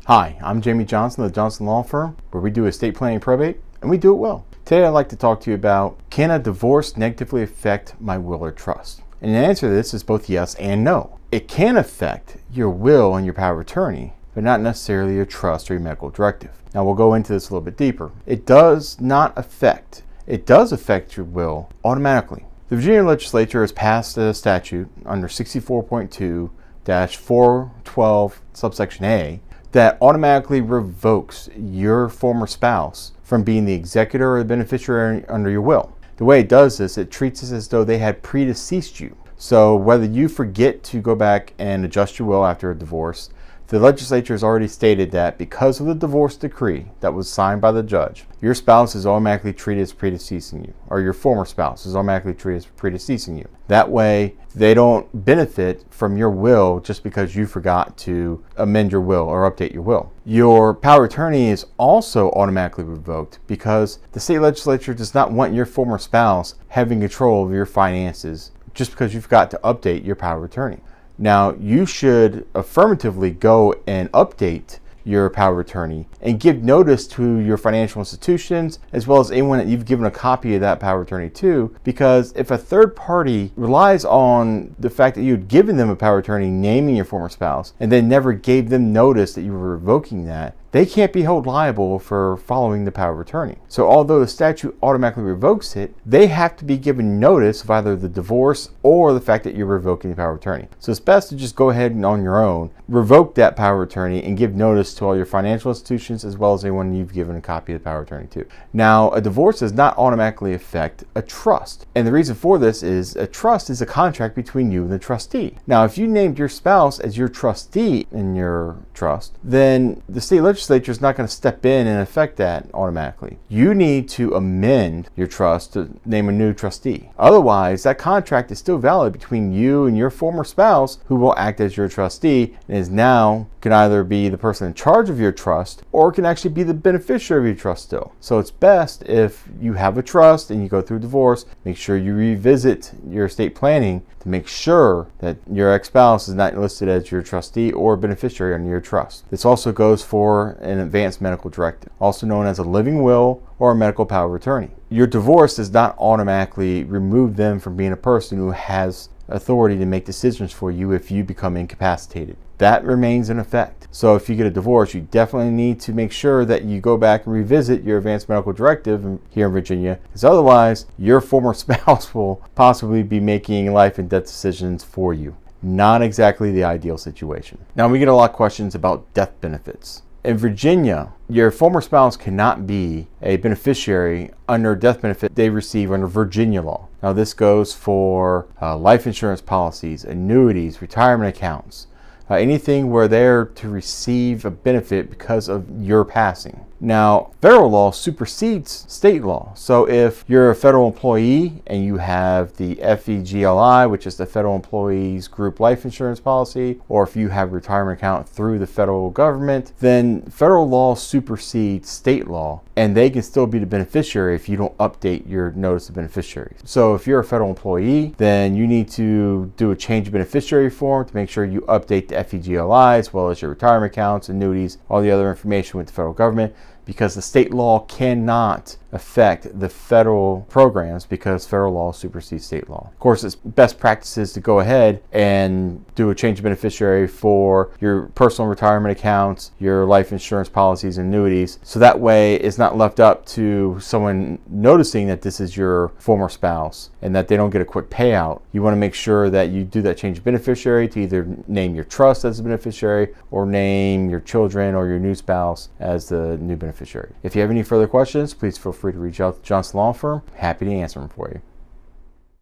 Hi, I'm Jamie Johnson of the Johnson Law Firm, where we do estate planning and probate, and we do it well. Today I'd like to talk to you about, can a divorce negatively affect my will or trust? And the answer to this is both yes and no. It can affect your will and your power of attorney, but not necessarily your trust or your medical directive. Now we'll go into this a little bit deeper. It does affect your will automatically. The Virginia legislature has passed a statute under 64.2-412 subsection A that automatically revokes your former spouse from being the executor or the beneficiary under your will. The way it does this, it treats it as though they had predeceased you. So whether you forget to go back and adjust your will after a divorce, the legislature has already stated that because of the divorce decree that was signed by the judge, your spouse is automatically treated as predeceasing you, or your former spouse is automatically treated as predeceasing you. That way, they don't benefit from your will just because you forgot to amend your will or update your will. Your power of attorney is also automatically revoked because the state legislature does not want your former spouse having control of your finances just because you forgot to update your power of attorney. Now, you should affirmatively go and update your power of attorney and give notice to your financial institutions as well as anyone that you've given a copy of that power of attorney to, because if a third party relies on the fact that you had given them a power of attorney naming your former spouse and then never gave them notice that you were revoking that, they can't be held liable for following the power of attorney. So although the statute automatically revokes it, they have to be given notice of either the divorce or the fact that you're revoking the power of attorney. So it's best to just go ahead and on your own revoke that power of attorney and give notice to all your financial institutions as well as anyone you've given a copy of the power of attorney to. Now, a divorce does not automatically affect a trust. And the reason for this is a trust is a contract between you and the trustee. Now, if you named your spouse as your trustee in your trust, then the state legislature is not going to step in and affect that automatically. You need to amend your trust to name a new trustee. Otherwise, that contract is still valid between you and your former spouse, who will act as your trustee and is now can either be the person in charge of your trust or can actually be the beneficiary of your trust still. So it's best if you have a trust and you go through a divorce, make sure you revisit your estate planning to make sure that your ex-spouse is not listed as your trustee or beneficiary under your trust. This also goes for an advanced medical directive, also known as a living will or a medical power of attorney. Your divorce does not automatically remove them from being a person who has authority to make decisions for you if you become incapacitated. That remains in effect. So if you get a divorce, you definitely need to make sure that you go back and revisit your advanced medical directive here in Virginia, because otherwise your former spouse will possibly be making life and death decisions for you. Not exactly the ideal situation. Now, we get a lot of questions about death benefits. In Virginia, your former spouse cannot be a beneficiary under a death benefit they receive under Virginia law. Now, this goes for life insurance policies, annuities, retirement accounts, anything where they're to receive a benefit because of your passing. Now, federal law supersedes state law. So if you're a federal employee and you have the FEGLI, which is the Federal Employees Group Life Insurance Policy, or if you have a retirement account through the federal government, then federal law supersedes state law, and they can still be the beneficiary if you don't update your notice of beneficiary. So if you're a federal employee, then you need to do a change of beneficiary form to make sure you update the FEGLI as well as your retirement accounts, annuities, all the other information with the federal government, because the state law cannot affect the federal programs because federal law supersedes state law. Of course, it's best practices to go ahead and do a change of beneficiary for your personal retirement accounts, your life insurance policies, annuities, so that way it's not left up to someone noticing that this is your former spouse and that they don't get a quick payout. You want to make sure that you do that change of beneficiary to either name your trust as a beneficiary or name your children or your new spouse as the new beneficiary. If you have any further questions, please feel free to reach out to Johnson Law Firm. Happy to answer them for you.